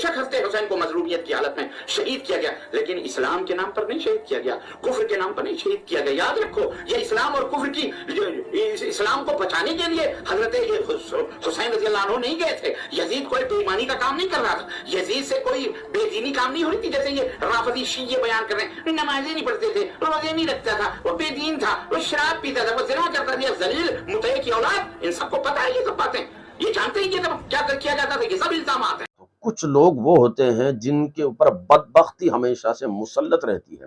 شک حضرت حسین کو مظلومیت کی حالت میں شہید کیا گیا، لیکن اسلام کے نام پر نہیں شہید کیا گیا، کفر کے نام پر نہیں شہید کیا گیا۔ یاد رکھو یہ اسلام اور کفر کی اسلام کو بچانے کے لیے حضرت حسین رضی اللہ عنہ نہیں گئے تھے۔ یزید کوئی بے ایمانی کا کام نہیں کر رہا تھا، یزید سے کوئی بے دینی کام نہیں ہو رہی تھی، جیسے یہ رافضی شیعہ بیان کر رہے ہیں، نمازیں نہیں پڑھتے تھے، روزے نہیں رکھتا تھا، وہ بے دین تھا، وہ شراب پیتا تھا، وہ زنا کرتا تھا، ذلیل مطیع کی اولاد۔ ان سب کو پتہ ہے یہ سب باتیں، یہ جانتے ہیں کہ کیا کیا جاتا تھا، یہ سب الزامات ہیں۔ کچھ لوگ وہ ہوتے ہیں جن کے اوپر بدبختی ہمیشہ سے مسلط رہتی ہے،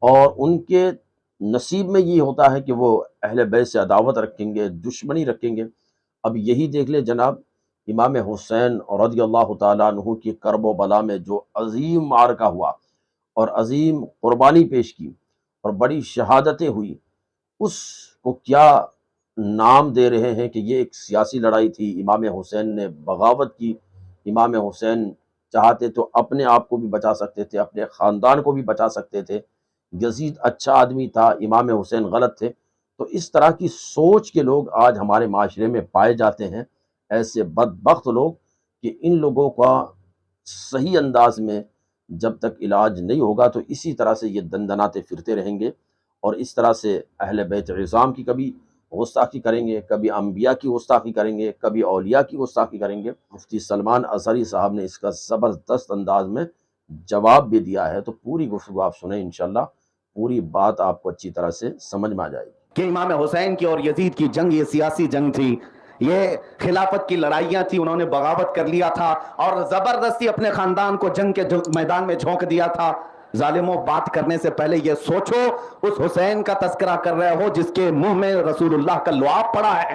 اور ان کے نصیب میں یہ ہوتا ہے کہ وہ اہل بیت سے عداوت رکھیں گے، دشمنی رکھیں گے۔ اب یہی دیکھ لیں جناب، امام حسین رضی اللہ تعالیٰ عنہ کی کرب و بلا میں جو عظیم معرکہ ہوا اور عظیم قربانی پیش کی اور بڑی شہادتیں ہوئی، اس کو کیا نام دے رہے ہیں کہ یہ ایک سیاسی لڑائی تھی، امام حسین نے بغاوت کی۔ امام حسین چاہتے تو اپنے آپ کو بھی بچا سکتے تھے، اپنے خاندان کو بھی بچا سکتے تھے، یزید اچھا آدمی تھا، امام حسین غلط تھے۔ تو اس طرح کی سوچ کے لوگ آج ہمارے معاشرے میں پائے جاتے ہیں، ایسے بدبخت لوگ، کہ ان لوگوں کا صحیح انداز میں جب تک علاج نہیں ہوگا تو اسی طرح سے یہ دندناتے پھرتے رہیں گے، اور اس طرح سے اہل بیت عظام کی کبھی گستاخی کریں گے، کبھی انبیاء کی گستاخی کریں گے، کبھی اولیاء کی گستاخی کریں گے۔ مفتی سلمان اظہری صاحب نے اس کا زبردست انداز میں جواب بھی دیا ہے، تو پوری گفتگو آپ سنیں، انشاءاللہ پوری بات آپ کو اچھی طرح سے سمجھ میں آ جائے گی کہ امام حسین کی اور یزید کی جنگ یہ سیاسی جنگ تھی، یہ خلافت کی لڑائیاں تھی، انہوں نے بغاوت کر لیا تھا اور زبردستی اپنے خاندان کو جنگ کے میدان میں جھونک دیا تھا۔ ظالموں، بات کرنے سے پہلے یہ سوچو اس حسین کا تذکرہ کر رہے ہو جس کے منہ میں رسول اللہ کا لعاب پڑا ہے،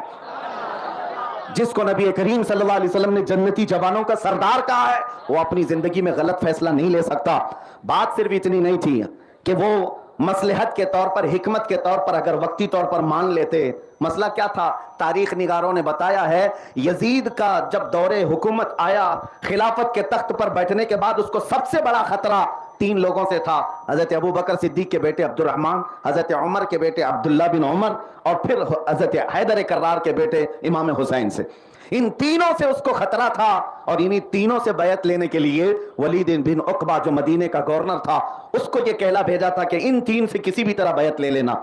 جس کو نبی کریم صلی اللہ علیہ وسلم نے جنتی جوانوں کا سردار کہا ہے، وہ اپنی زندگی میں غلط فیصلہ نہیں لے سکتا۔ بات صرف اتنی نہیں تھی کہ وہ مصلحت کے طور پر، حکمت کے طور پر اگر وقتی طور پر مان لیتے۔ مسئلہ کیا تھا؟ تاریخ نگاروں نے بتایا ہے یزید کا جب دور حکومت آیا، خلافت کے تخت پر بیٹھنے کے بعد اس کو سب سے بڑا خطرہ 3 لوگوں سے تھا، حضرت ابو بکر صدیق کے بیٹے عبد الرحمن، حضرت عمر کے بیٹے عبداللہ بن عمر، اور پھر حضرت حیدر کرار کے بیٹے امام حسین سے۔ ان تینوں سے اس کو خطرہ تھا، اور انہی تینوں سے بیعت لینے کے لیے ولید بن عقبہ جو مدینے کا گورنر تھا، اس کو یہ کہلا بھیجا تھا کہ ان 3 سے کسی بھی طرح بیعت لے لینا۔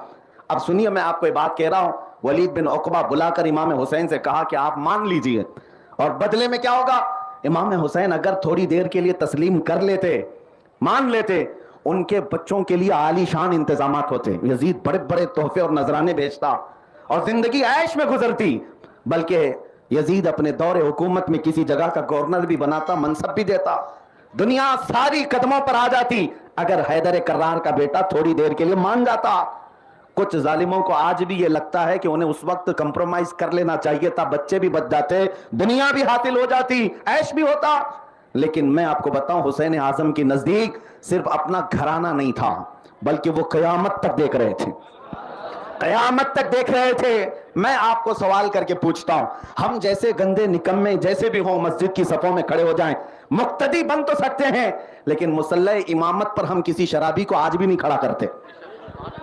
اب سنیے، میں آپ کو یہ بات کہہ رہا ہوں، ولید بن عقبہ بلا کر امام حسین سے کہا کہ آپ مان لیجئے، اور بدلے میں کیا ہوگا؟ امام حسین اگر تھوڑی دیر کے لیے تسلیم کر لیتے، مان لیتے، ان کے بچوں کے لیے عالی شان انتظامات ہوتے، یزید بڑے بڑے تحفے اور نذرانے بھیجتا اور زندگی عیش میں گزرتی، بلکہ یزید اپنے دور حکومت میں کسی جگہ کا گورنر بھی بناتا، منصب بھی دیتا، دنیا ساری قدموں پر آ جاتی اگر حیدر کرار کا بیٹا تھوڑی دیر کے لیے مان جاتا۔ کچھ ظالموں کو آج بھی یہ لگتا ہے کہ انہیں اس وقت کمپرومائز کر لینا چاہیے تھا، بچے بھی بچ جاتے، دنیا بھی حاصل ہو جاتی، عیش بھی ہوتا۔ لیکن میں آپ کو بتاؤں، حسین اعظم کے نزدیک صرف اپنا گھرانہ نہیں تھا، بلکہ وہ قیامت تک دیکھ رہے تھے، قیامت تک دیکھ رہے تھے۔ میں آپ کو سوال کر کے پوچھتا ہوں، ہم جیسے گندے نکمے جیسے بھی ہوں مسجد کی صفوں میں کھڑے ہو جائیں، مقتدی بن تو سکتے ہیں، لیکن مصلی امامت پر ہم کسی شرابی کو آج بھی نہیں کھڑا کرتے۔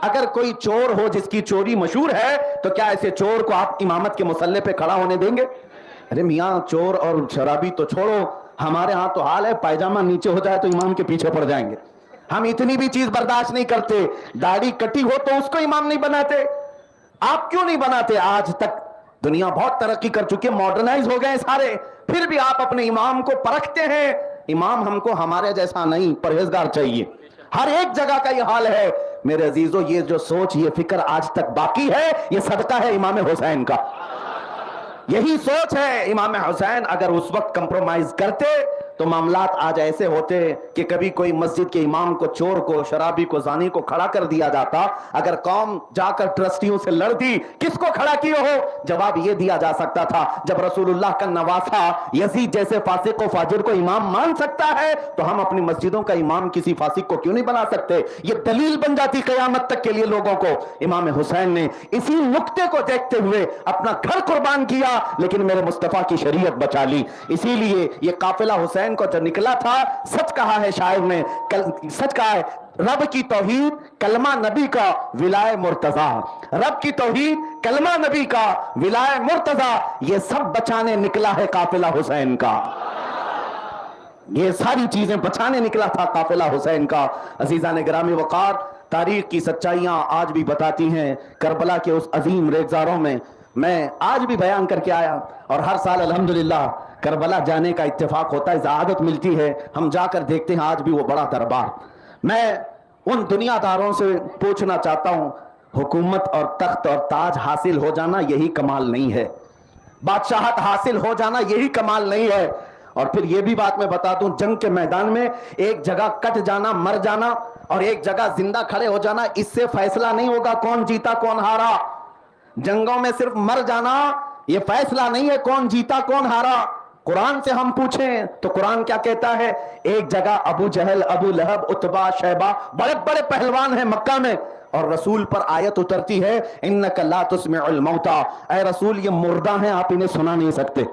اگر کوئی چور ہو جس کی چوری مشہور ہے، تو کیا ایسے چور کو آپ امامت کے مصلی پہ کھڑا ہونے دیں گے؟ ارے میاں، چور اور شرابی تو چھوڑو، ہمارے ہاں تو حال ہے پیجامہ نیچے ہو جائے تو امام کے پیچھے پڑ جائیں گے۔ ہم اتنی بھی چیز برداشت نہیں کرتے، داڑھی کٹی ہو تو اس کو امام نہیں بناتے۔ آپ کیوں نہیں بناتے؟ آج تک دنیا بہت ترقی کر چکی ہے، ماڈرنائز ہو گئے سارے، پھر بھی آپ اپنے امام کو پرکھتے ہیں۔ امام ہم کو ہمارے جیسا نہیں، پرہیزگار چاہیے، ہر ایک جگہ کا یہ حال ہے۔ میرے عزیزو، یہ جو سوچ، یہ فکر آج تک باقی ہے، یہ صدقہ ہے امام حسین کا، یہی سوچ ہے۔ امام حسین اگر اس وقت کمپرومائز کرتے تو معاملات آج ایسے ہوتے کہ کبھی کوئی مسجد کے امام کو، چور کو، شرابی کو، زانی کو کھڑا کر دیا جاتا، اگر قوم جا کر ٹرسٹیوں سے لڑتی کس کو کھڑا کیے ہو، جواب یہ دیا جا سکتا تھا جب رسول اللہ کا نواسا یزید جیسے فاسق و فاجر کو امام مان سکتا ہے تو ہم اپنی مسجدوں کا امام کسی فاسق کو کیوں نہیں بنا سکتے؟ یہ دلیل بن جاتی قیامت تک کے لیے لوگوں کو۔ امام حسین نے اسی نقطے کو دیکھتے ہوئے اپنا گھر قربان کیا، لیکن میرے مصطفیٰ کی شریعت بچا لی۔ اسی لیے یہ قافلہ حسین کو جو نکلا تھا، سچ کہا ہے شاعر نے، سچ کہا ہے، رب کی توحید کلمہ نبی کا ولائے مرتضی، رب کی توحید کلمہ نبی کا ولائے مرتضی، یہ سب بچانے نکلا ہے قافلہ حسین کا۔ یہ ساری چیزیں بچانے نکلا تھا قافلہ حسین کا. عزیزان گرامی وقار، تاریخ کی سچائیاں آج بھی بتاتی ہیں. کربلا کے اس عظیم ریگزاروں میں میں آج بھی بیان کر کے آیا، اور ہر سال الحمدللہ کربلا جانے کا اتفاق ہوتا ہے، سعادت ملتی ہے، ہم جا کر دیکھتے ہیں آج بھی وہ بڑا دربار. میں ان دنیا داروں سے پوچھنا چاہتا ہوں، حکومت اور تخت اور تاج حاصل ہو جانا یہی کمال نہیں ہے، بادشاہت حاصل ہو جانا یہی کمال نہیں ہے. اور پھر یہ بھی بات میں بتا دوں، جنگ کے میدان میں ایک جگہ کٹ جانا، مر جانا، اور ایک جگہ زندہ کھڑے ہو جانا، اس سے فیصلہ نہیں ہوگا کون جیتا کون ہارا. جنگوں میں صرف مر جانا یہ فیصلہ نہیں ہے کون جیتا کون ہارا. قرآن سے ہم پوچھیں تو قرآن کیا کہتا ہے؟ ایک جگہ ابو جہل، ابو لہب، عتبہ، شیبہ، بڑے بڑے پہلوان ہیں مکہ میں، اور رسول پر آیت اترتی ہے انک لا تسمع الموتى، اے رسول یہ مردہ ہیں آپ انہیں سنا نہیں سکتے،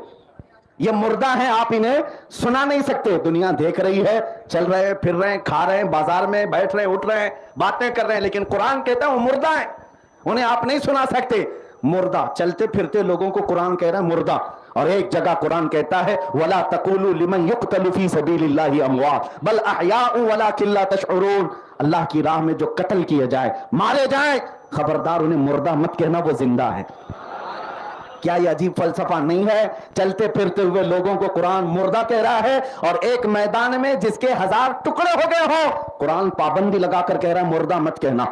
یہ مردہ ہیں آپ انہیں سنا نہیں سکتے. دنیا دیکھ رہی ہے، چل رہے پھر رہے، کھا رہے ہیں، بازار میں بیٹھ رہے اٹھ رہے ہیں، باتیں کر رہے ہیں، لیکن قرآن کہتا ہے وہ مردہ ہیں، انہیں آپ نہیں سنا سکتے. مردہ چلتے پھرتے لوگوں کو قرآن کہہ رہا ہے مردہ. اور ایک جگہ قرآن کہتا ہے وَلَا تَقُولُوا لِمَنْ يُقْتَلُ فِي سَبِيلِ اللَّهِ أَمْوَاتٌ بَلْ أَحْيَاءٌ وَلَكِنْ لَا تَشْعُرُونَ. اللہ کی راہ میں جو قتل کیے جائے، مارے جائیں، خبردار انہیں مردہ مت کہنا، وہ زندہ ہے. کیا یہ عجیب فلسفہ نہیں ہے؟ چلتے پھرتے ہوئے لوگوں کو قرآن مردہ کہہ رہا ہے، اور ایک میدان میں جس کے 1000 ٹکڑے ہو گئے ہوں قرآن پابندی لگا کر کہہ رہا ہے مردہ مت کہنا.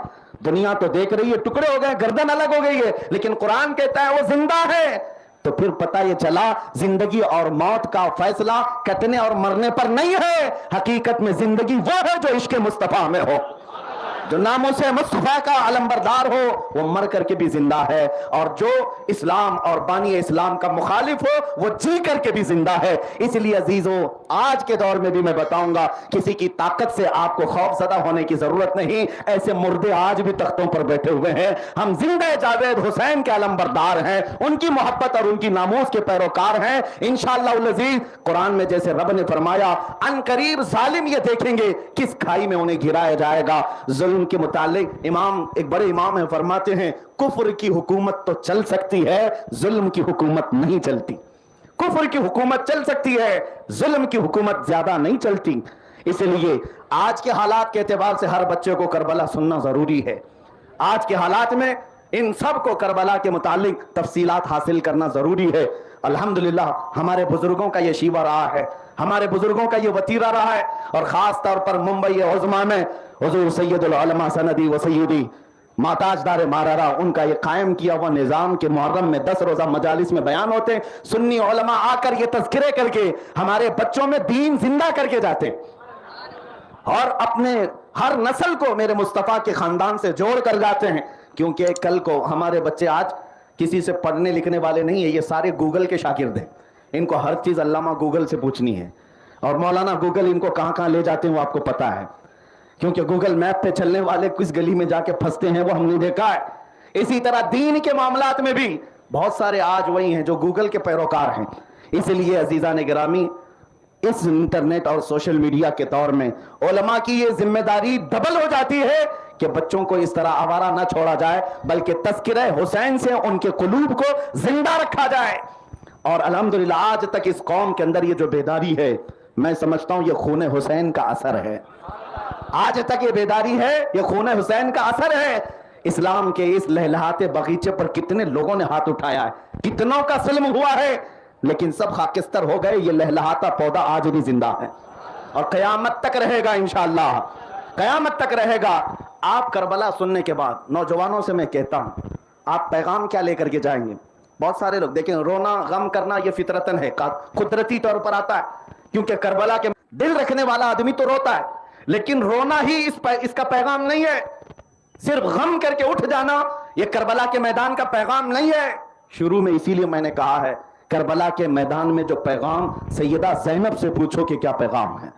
دنیا تو دیکھ رہی ہے ٹکڑے ہو گئے، گردن الگ ہو گئی ہے، لیکن قرآن کہتا ہے وہ زندہ ہے. تو پھر پتہ یہ چلا زندگی اور موت کا فیصلہ کٹنے اور مرنے پر نہیں ہے، حقیقت میں زندگی وہ ہے جو عشق مصطفیٰ میں ہو، جو ناموس مصطفیٰ کا علمبردار ہو، وہ مر کر کے بھی زندہ ہے، اور جو اسلام اور بانی اسلام کا مخالف ہو وہ جی کر کے بھی زندہ ہے. اس لیے عزیزو، آج کے دور میں بھی میں بتاؤں گا کسی کی طاقت سے آپ کو خوف زدہ ہونے کی ضرورت نہیں. ایسے مردے آج بھی تختوں پر بیٹھے ہوئے ہیں، ہم زندہ جاوید حسین کے علمبردار ہیں، ان کی محبت اور ان کی ناموس کے پیروکار ہیں. انشاءاللہ العزیز قرآن میں جیسے رب نے فرمایا ان قریب ظالم یہ دیکھیں گے کس کھائی میں انہیں گرایا جائے گا. ظلم کے متعلق امام، ایک بڑے امام ہیں، فرماتے ہیں کفر کی حکومت تو چل سکتی ہے، ظلم کی حکومت نہیں چلتی. کفر کی حکومت چل سکتی ہے، ظلم کی حکومت زیادہ نہیں چلتی. اس لیے آج کے حالات کے اعتبار سے ہر بچے کو کربلا سننا ضروری ہے. آج کے حالات میں ان سب کو کربلا کے متعلق تفصیلات حاصل کرنا ضروری ہے. الحمدللہ ہمارے بزرگوں کا یہ شیوہ رہا ہے، ہمارے بزرگوں کا یہ وتیرہ رہا ہے، اور خاص طور پر ممبئی عظمیٰ میں حضور سید العلماء سندی و سیدی ماتاج دار مارارا، ان کا یہ قائم کیا ہوا نظام کے محرم میں 10 روزہ مجالس میں بیان ہوتے ہیں. سنی علماء آ کر یہ تذکرے کر کے ہمارے بچوں میں دین زندہ کر کے جاتے ہیں، اور اپنے ہر نسل کو میرے مصطفیٰ کے خاندان سے جوڑ کر جاتے ہیں. کیونکہ کل کو ہمارے بچے آج کسی سے پڑھنے لکھنے والے نہیں ہیں، یہ سارے گوگل کے شاگرد ہیں، ان کو ہر چیز علامہ گوگل سے پوچھنی ہے، اور مولانا گوگل ان کو کہاں کہاں لے جاتے ہیں وہ آپ کو پتا ہے، کیونکہ گوگل میپ پہ چلنے والے کس گلی میں جا کے پھنستے ہیں وہ ہم نے دیکھا ہے. اسی طرح دین کے معاملات میں بھی بہت سارے آج وہی ہیں جو گوگل کے پیروکار ہیں. اس لیے عزیزان گرامی، اس انٹرنیٹ اور سوشل میڈیا کے دور میں علماء کی یہ ذمہ داری ڈبل ہو جاتی ہے کہ بچوں کو اس طرح آوارہ نہ چھوڑا جائے، بلکہ تذکرہ حسین سے ان کے قلوب کو زندہ رکھا جائے. اور الحمدللہ آج تک اس قوم کے اندر یہ جو بیداری ہے، میں سمجھتا ہوں یہ خون حسین کا اثر ہے. آج تک یہ بیداری ہے، یہ خون حسین کا اثر ہے. اسلام کے اس لہلہاتے باغیچے پر کتنے لوگوں نے ہاتھ اٹھایا ہے، کتنوں کا ظلم ہوا ہے، لیکن سب خاکستر ہو گئے. یہ لہلہاتا پودا آج بھی زندہ ہے اور قیامت تک رہے گا، انشاءاللہ قیامت تک رہے گا. آپ کربلا سننے کے بعد نوجوانوں سے میں کہتا ہوں آپ پیغام کیا لے کر کے جائیں گے؟ بہت سارے لوگ دیکھیں، رونا غم کرنا یہ فطرتاً ہے، قدرتی طور پر آتا ہے، کیونکہ کربلا کے دل رکھنے والا آدمی تو روتا ہے، لیکن رونا ہی اس کا پیغام نہیں ہے. صرف غم کر کے اٹھ جانا یہ کربلا کے میدان کا پیغام نہیں ہے. شروع میں اسی لیے میں نے کہا ہے کربلا کے میدان میں جو پیغام، سیدہ زینب سے پوچھو کہ کیا پیغام ہے.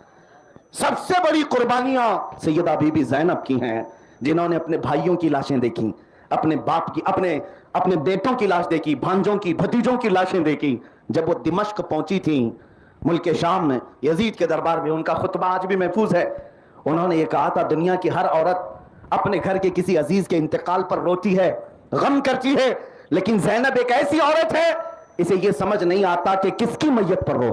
سب سے بڑی قربانیاں سیدہ بی بی زینب کی ہیں، جنہوں نے اپنے بھائیوں کی لاشیں دیکھی، اپنے باپ کی، اپنے بیٹوں کی لاش دیکھی، بھانجوں کی، بھتیجوں کی لاشیں دیکھی. جب وہ دمشق پہنچی تھیں ملک شام میں، یزید کے دربار میں، ان کا خطبہ آج بھی محفوظ ہے. انہوں نے یہ کہا تھا دنیا کی ہر عورت اپنے گھر کے کسی عزیز کے انتقال پر روتی ہے، غم کرتی ہے، لیکن زینب ایک ایسی عورت ہے اسے یہ سمجھ نہیں آتا کہ کس کی میت پر رو.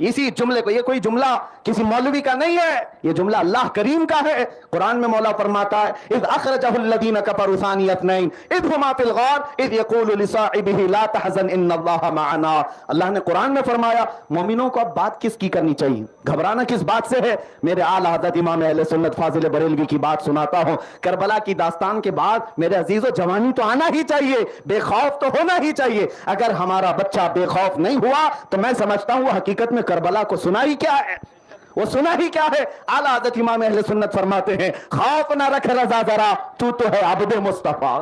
اسی جملے کو, یہ کوئی جملہ کسی مولوی کا نہیں ہے, یہ جملہ اللہ کریم کا ہے. قرآن میں مولا فرماتا ہے اذ اخرجہ الذین کفروا ثانی اثنین اذ ہما فی الغار اذ یقول لصاحبہ لا تحزن ان اللہ معنا. اللہ نے قرآن میں فرمایا مومنوں کو اب بات کس کی کرنی چاہیے, گھبرانا کس بات سے ہے؟ میرے اعلیٰ حضرت امام اہل سنت فاضل بریلوی کی بات سناتا ہوں. کربلا کی داستان کے بعد میرے عزیزو جوانی تو آنا ہی چاہیے, بے خوف تو ہونا ہی چاہیے. اگر ہمارا بچہ بے خوف نہیں ہوا تو میں سمجھتا ہوں وہ حقیقت میں کربلا کو سنا ہی کیا ہے, وہ سنا ہی کیا ہے. اعلیٰ حضرت امام اہل سنت فرماتے ہیں خوف نہ رکھ رضا ذرا تو ہے عبد مصطفیٰ,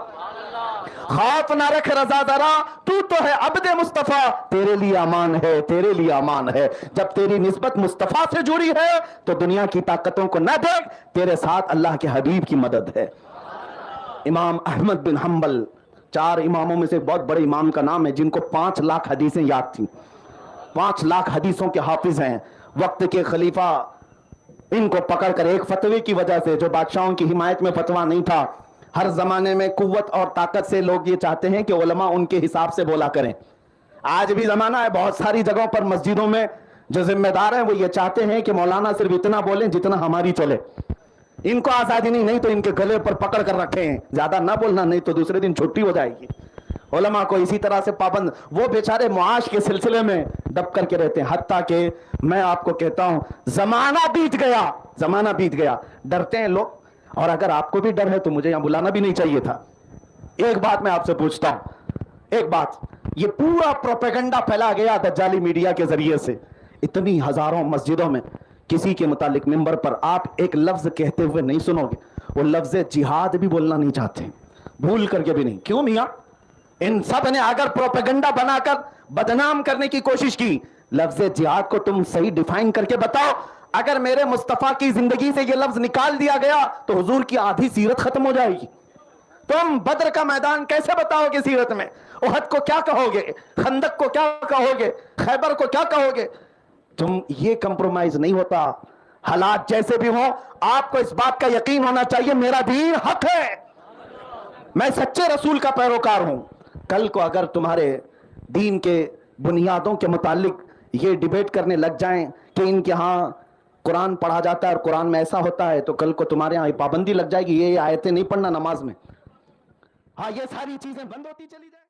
خوف نہ رکھ رضا ذرا تو ہے عبد مصطفیٰ, تیرے لیے امان ہے, تیرے لیے امان ہے. جب تیری نسبت مصطفیٰ سے جڑی ہے تو دنیا کی طاقتوں کو نہ دیکھ, تیرے ساتھ اللہ کے حبیب کی مدد ہے. امام احمد بن حنبل 4 اماموں میں سے ایک بہت بڑے امام کا نام ہے جن کو 5 لاکھ حدیثیں یاد تھیں, 5 لاکھ حدیثوں کے حافظ ہیں. وقت کے خلیفہ ان کو پکڑ کر ایک فتوے کی وجہ سے, جو بادشاہوں کی حمایت میں فتویٰ نہیں تھا, ہر زمانے میں قوت اور طاقت سے لوگ یہ چاہتے ہیں کہ علماء ان کے حساب سے بولا کریں. آج بھی زمانہ ہے, بہت ساری جگہوں پر مسجدوں میں جو ذمہ دار ہیں وہ یہ چاہتے ہیں کہ مولانا صرف اتنا بولیں جتنا ہماری چلے, ان کو آزادی نہیں تو ان کے گلے پر پکڑ کر رکھے ہیں, زیادہ نہ بولنا نہیں تو دوسرے دن چھٹی ہو جائے گی. علماء کو اسی طرح سے پابند, وہ بیچارے معاش کے سلسلے میں دب کر کے رہتے ہیں. حتیٰ کہ میں آپ کو کہتا ہوں زمانہ بیت گیا, زمانہ بیت گیا, ڈرتے ہیں لوگ. اور اگر آپ کو بھی ڈر ہے تو مجھے یہاں بلانا بھی نہیں چاہیے تھا. ایک بات میں آپ سے پوچھتا ہوں, ایک بات, یہ پورا پروپیگنڈا پھیلا گیا دجالی میڈیا کے ذریعے سے, اتنی ہزاروں مسجدوں میں کسی کے متعلق ممبر پر آپ ایک لفظ کہتے ہوئے نہیں سنو گے. وہ لفظ جہاد بھی بولنا نہیں چاہتے, بھول کر کے بھی نہیں. کیوں میاں؟ ان سب نے اگر پروپیگنڈا بنا کر بدنام کرنے کی کوشش کی, لفظ جہاد کو تم صحیح ڈیفائن کر کے بتاؤ. اگر میرے مصطفیٰ کی زندگی سے یہ لفظ نکال دیا گیا تو حضور کی آدھی سیرت ختم ہو جائے گی. تم بدر کا میدان کیسے بتاؤ گے سیرت میں؟ احد کو کیا کہو گے, خندق کو کیا کہو گے, خیبر کو کیا کہو گے؟ تم یہ کمپرومائز نہیں ہوتا. حالات جیسے بھی ہوں آپ کو اس بات کا یقین ہونا چاہیے میرا دین حق ہے, میں سچے رسول کا پیروکار ہوں. کل کو اگر تمہارے دین کے بنیادوں کے متعلق یہ ڈیبیٹ کرنے لگ جائیں کہ ان کے ہاں قرآن پڑھا جاتا ہے اور قرآن میں ایسا ہوتا ہے, تو کل کو تمہارے ہاں پابندی لگ جائے گی, یہ آیتیں نہیں پڑھنا نماز میں, ہاں یہ ساری چیزیں بند ہوتی چلی جائیں.